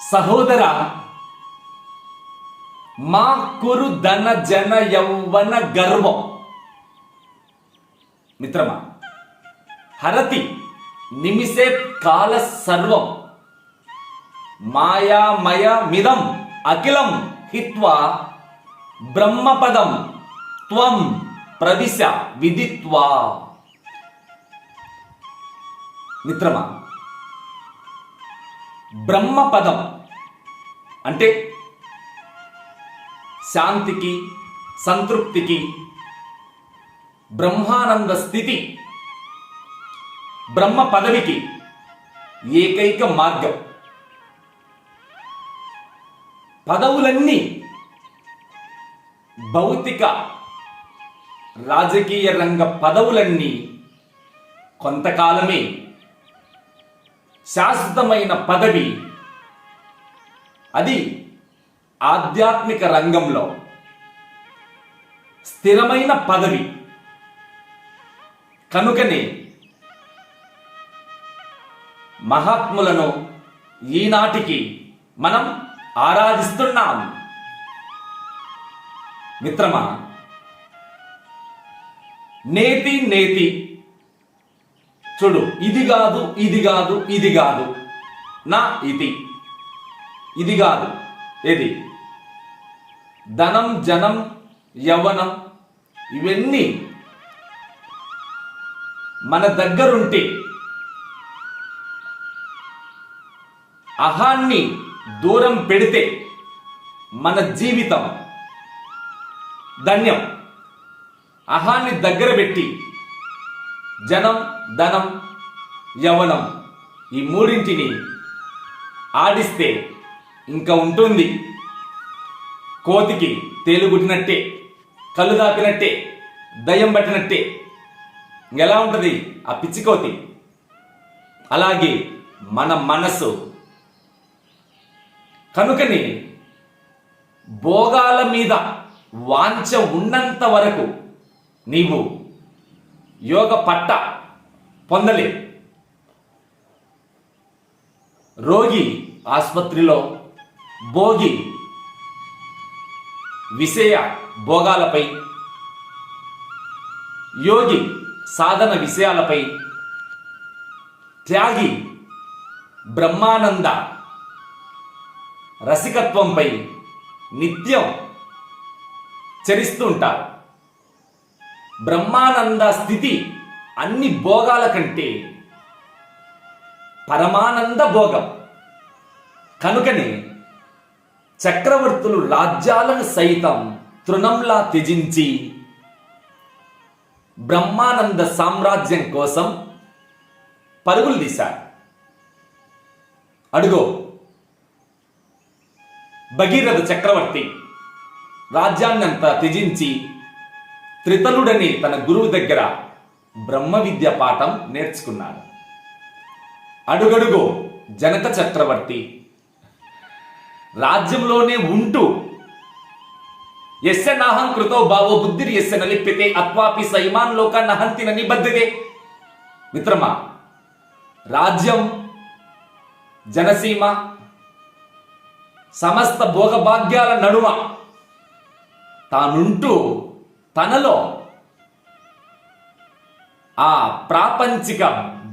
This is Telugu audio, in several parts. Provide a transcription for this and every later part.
సహోదర, మా కురు ధన జన యౌవన గర్వం. మిత్రమా, హరతి నిమిషే కాల సర్వం మాయామయ మిదం అఖిలం హిత్వా బ్రహ్మపదం త్వం ప్రవిశ విదిత్వా. మిత్రమా, బ్రహ్మపదం అంటే శాంతికి, సంతృప్తికి, బ్రహ్మానంద స్థితి, బ్రహ్మ పదవికి ఏకైక మార్గం. పదవులన్నీ భౌతిక రాజకీయ రంగ పదవులన్నీ కొంతకాలమే. శాశ్వతమైన పదవి అది ఆధ్యాత్మిక రంగంలో స్థిరమైన పదవి. కనుకనే మహాత్ములను ఈనాటికి మనం ఆరాధిస్తున్నాం. మిత్రమా, నేతి నేతి చూడు, ఇది కాదు, ఇది కాదు, ఇది కాదు, నా ఇది కాదు. ఏది? ధనం, జనం, యవ్వనం ఇవన్నీ మన దగ్గరుంటే అహాన్ని దూరం పెడితే మన జీవితం ధన్యం. అహాన్ని దగ్గర పెట్టి జనం, ధనం, యవ్వనం ఈ మూడింటిని ఆడిస్తే ఇంకా ఉంటుంది. కోతికి తేలుగుట్టినట్టే, కళ్ళు దాపినట్టే, దయ్యం పట్టినట్టే ఎలా ఉంటుంది ఆ పిచ్చి కోతి. అలాగే మన మనసు. కనుకని భోగాల మీద వాంఛ ఉన్నంత వరకు నీవు యోగ పట్ట పొందలే. రోగి ఆసుపత్రిలో, భోగి విషయ భోగాలపై, యోగి సాధన విషయాలపై, త్యాగి బ్రహ్మానంద రసికత్వంపై నిత్యం చరిస్తూ ఉంటారు. బ్రహ్మానంద స్థితి అన్ని భోగాల కంటే పరమానంద భోగం. కనుకనే చక్రవర్తులు రాజ్యాలను సైతం తృణంలా త్యజించి బ్రహ్మానంద సామ్రాజ్యం కోసం పరుగులు తీశారు. అడుగో, భగీరథ చక్రవర్తి రాజ్యాన్నంతా త్యజించి త్రితలుడని తన గురువు దగ్గర బ్రహ్మ విద్య పాఠం నేర్చుకున్నాడు. అడుగడుగో జనక చక్రవర్తి రాజ్యంలోనే ఉంటూ ఎస్య నాహం కృతో భావో బుద్ధిర్ ఎస్య నలిప్యతే అత్వాపి సైమాన్ లోక నహంతి నిబద్ధతే. మిత్రమా, రాజ్యం, జనసీమ, సమస్త భోగభాగ్యాల నడుమ తానుంటూ తనలో ఆ ప్రాపంచిక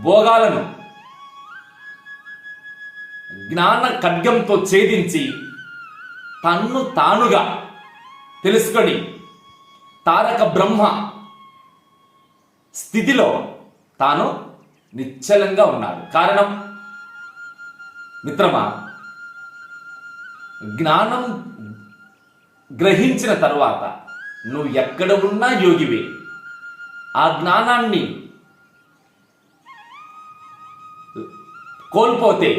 భోగాలను జ్ఞాన ఖడ్గంతో ఛేదించి తన్ను తానుగా తెలుసుకొని తారక బ్రహ్మ స్థితిలో తాను నిశ్చలంగా ఉన్నాడు. కారణం మిత్రమా, జ్ఞానం గ్రహించిన తరువాత నువ్వు ఎక్కడ ఉన్నా యోగివే. ఆ జ్ఞానాన్ని కోల్పోతే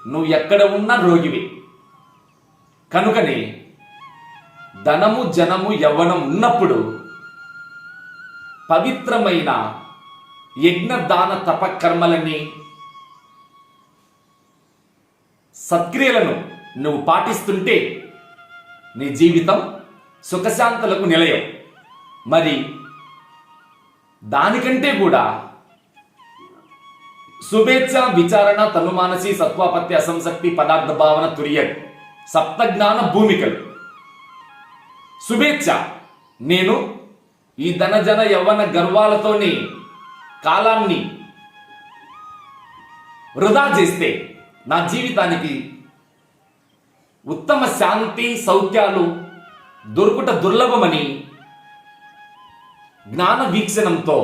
నువ్వు ఎక్కడ ఉన్నా రోగివే. కనుకనే ధనము, జనము, యవ్వనం ఉన్నప్పుడు పవిత్రమైన యజ్ఞ, దాన, తపకర్మలని, సత్క్రియలను నువ్వు పాటిస్తుంటే నీ జీవితం సుఖశాంతులకు నిలయం. మరి దానికంటే కూడా శుభేచ్ఛ విచారణ తనుమానసి సత్వాపత్య అసంశక్తి పదార్థ భావన తురియడ్ సప్త జ్ఞాన భూమికలు. శుభేచ్ఛ, నేను ఈ ధనజన యవ్వన గర్వాలతోనే కాలాన్ని వృధా చేస్తే నా జీవితానికి ఉత్తమ శాంతి సౌఖ్యాలు దొరుకుట దుర్లభమని జ్ఞాన వీక్షణంతో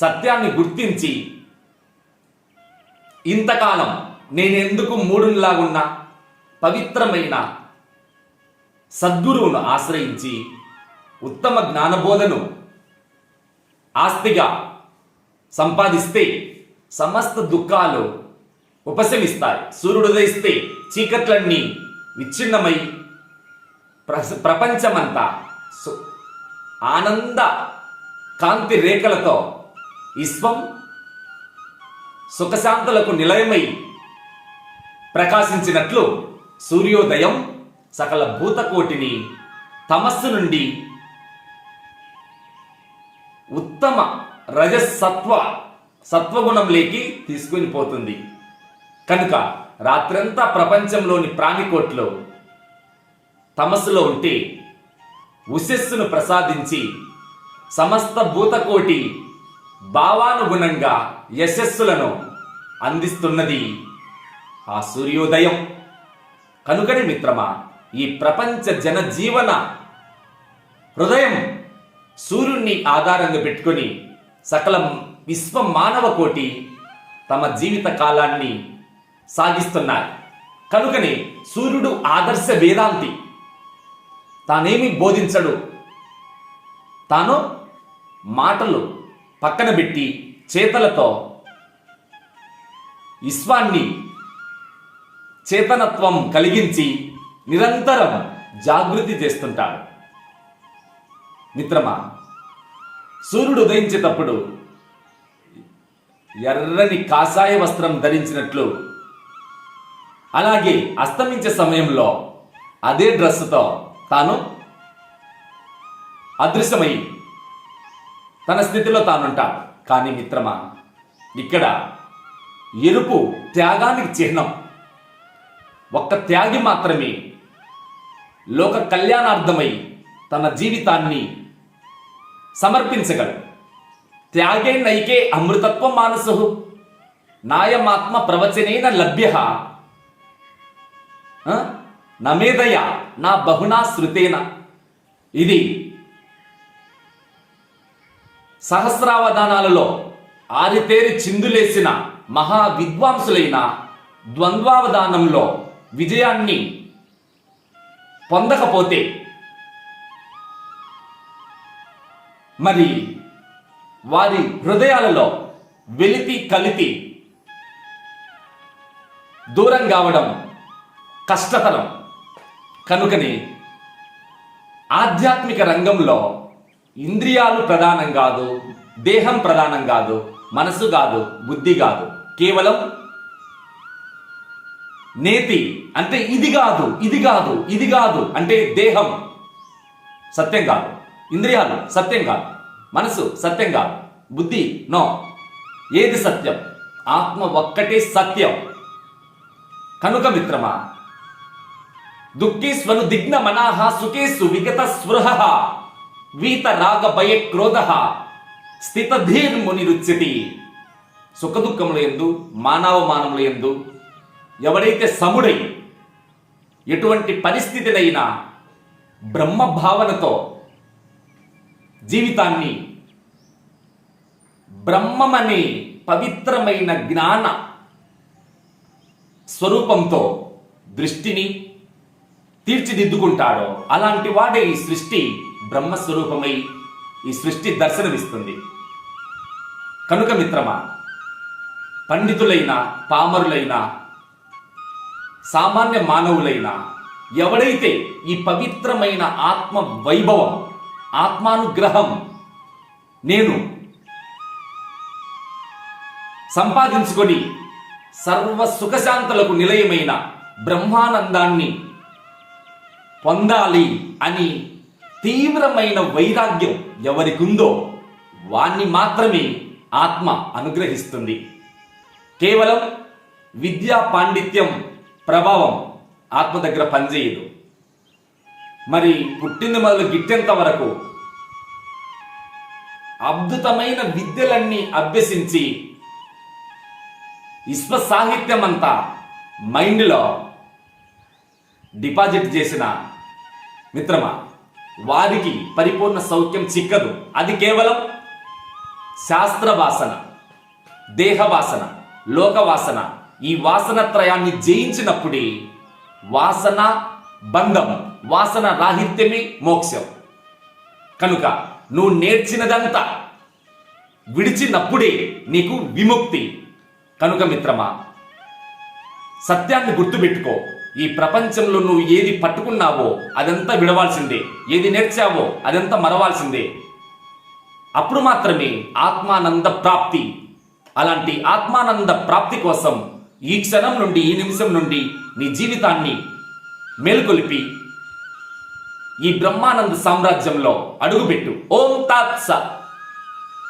సత్యాన్ని గుర్తించి ఇంతకాలం నేనెందుకు మూడులాగున్నా పవిత్రమైన సద్గురువును ఆశ్రయించి ఉత్తమ జ్ఞానబోధను ఆస్తిగా సంపాదిస్తే సమస్త దుఃఖాలు ఉపశమిస్తాయి. సూర్యుడు ఉదయిస్తే చీకట్లన్నీ విచ్ఛిన్నమై ప్రపంచమంతా ఆనంద కాంతి రేఖలతో విశ్వం సుఖశాంతులకు నిలయమై ప్రకాశించినట్లు సూర్యోదయం సకల భూతకోటిని తమస్సు నుండి ఉత్తమ సత్వగుణంలోకి తీసుకుని పోతుంది. కనుక రాత్రంతా ప్రపంచంలోని ప్రాణికోట్లు తమస్సులో ఉంటే ఉషస్సును ప్రసాదించి సమస్త భూతకోటి భావానుగుణంగా యశస్సులను అందిస్తున్నది ఆ సూర్యోదయం. కనుకనే మిత్రమా, ఈ ప్రపంచ జనజీవన హృదయం సూర్యుణ్ణి ఆధారంగా పెట్టుకొని సకల విశ్వ మానవ కోటి తమ జీవిత కాలాన్ని సాగిస్తున్నారు. కనుకనే సూర్యుడు ఆదర్శ వేదాంతి. తానేమి బోధించడు, తాను మాటలు పక్కన పెట్టి చేతలతో విశ్వాన్ని చేతనత్వం కలిగించి నిరంతరం జాగృతి చేస్తుంటాడు. మిత్రమా, సూర్యుడు ఉదయించేటప్పుడు ఎర్రని కాషాయ వస్త్రం ధరించినట్లు, అలాగే అస్తమించే సమయంలో అదే డ్రెస్సుతో తాను అదృశ్యమై తన స్థితిలో తానుంటాడు. కానీ మిత్రమా, ఇక్కడ ఎరుపు త్యాగానికి చిహ్నం. ఒక్క త్యాగి మాత్రమే లోక కళ్యాణార్థమై తన జీవితాన్ని సమర్పించగలడు. త్యాగే నైకే అమృతత్వ మానసు నాయమాత్మ ప్రవచనేన లభ్య నమేదయ నా బహునా శృతేన. ఇది సహస్రావధానాలలో ఆరితేరి చిందులేసిన మహా విద్వాంసులైన ద్వంద్వావధానంలో విజయాన్ని పొందకపోతే మరి వారి హృదయాలలో వెలితి కలితి దూరం కావడం కష్టతరం. కనుకనే ఆధ్యాత్మిక రంగంలో ఇంద్రియాలు ప్రధానం కాదు, దేహం ప్రధానం కాదు, మనసు కాదు, బుద్ధి కాదు, కేవలం నేతి అంటే ఇది కాదు, ఇది కాదు, ఇది కాదు అంటే దేహం సత్యం కాదు, ఇంద్రియాలు సత్యం కాదు, మనసు సత్యం కాదు, బుద్ధి నో. ఏది సత్యం? ఆత్మ ఒక్కటే సత్యం. కనుక మిత్రమా, దుఃఖేస్వను దిగ్న మనాహ సుఖేసు విగత స్పృహ వీత రాగ భయ క్రోధ స్థితధీర్ మునిరుచ్యతి. సుఖదుఖముల యందు మానవమానముల యందు ఎవడైతే సముడై ఎటువంటి పరిస్థితినైనా బ్రహ్మ భావనతో జీవితాన్ని బ్రహ్మమనే పవిత్రమైన జ్ఞాన స్వరూపంతో దృష్టిని తీర్చిదిద్దుకుంటాడో అలాంటి వాడే ఈ సృష్టి బ్రహ్మస్వరూపమై ఈ సృష్టి దర్శనమిస్తుంది. కనుక మిత్రమా, పండితులైన పామరులైన సామాన్య మానవులైన ఎవడైతే ఈ పవిత్రమైన ఆత్మ వైభవం ఆత్మానుగ్రహం నేను సంపాదించుకొని సర్వ సుఖశాంతులకు నిలయమైన బ్రహ్మానందాన్ని పొందాలి అని తీవ్రమైన వైరాగ్యం ఎవరికుందో వాణ్ణి మాత్రమే ఆత్మ అనుగ్రహిస్తుంది. కేవలం విద్యా పాండిత్యం ప్రభావం ఆత్మ దగ్గర పనిచేయదు. మరి పుట్టింది మొదలు గిట్టేంత వరకు అద్భుతమైన విద్యలన్నీ అభ్యసించి విశ్వ సాహిత్యం అంతా మైండ్లో డిపాజిట్ చేసిన మిత్రమా, వారికి పరిపూర్ణ సౌఖ్యం చిక్కదు. అది కేవలం శాస్త్ర వాసన, దేహ వాసన, లోక వాసన, ఈ వాసన త్రయాన్ని జయించినప్పుడే వాసన బంధం, వాసన రాహిత్యమే మోక్షం. కనుక నువ్వు నేర్చినదంతా విడిచినప్పుడే నీకు విముక్తి. కనుక మిత్రమా, సత్యాన్ని గుర్తుపెట్టుకో. ఈ ప్రపంచంలో నువ్వు ఏది పట్టుకున్నావో అదంతా విడవాల్సిందే, ఏది నేర్చావో అదంతా మరవాల్సిందే. అప్పుడు మాత్రమే ఆత్మానంద ప్రాప్తి. అలాంటి ఆత్మానంద ప్రాప్తి కోసం ఈ క్షణం నుండి, ఈ నిమిషం నుండి నీ జీవితాన్ని మేల్కొలిపి ఈ బ్రహ్మానంద సామ్రాజ్యంలో అడుగుపెట్టు. ఓం తాత్స.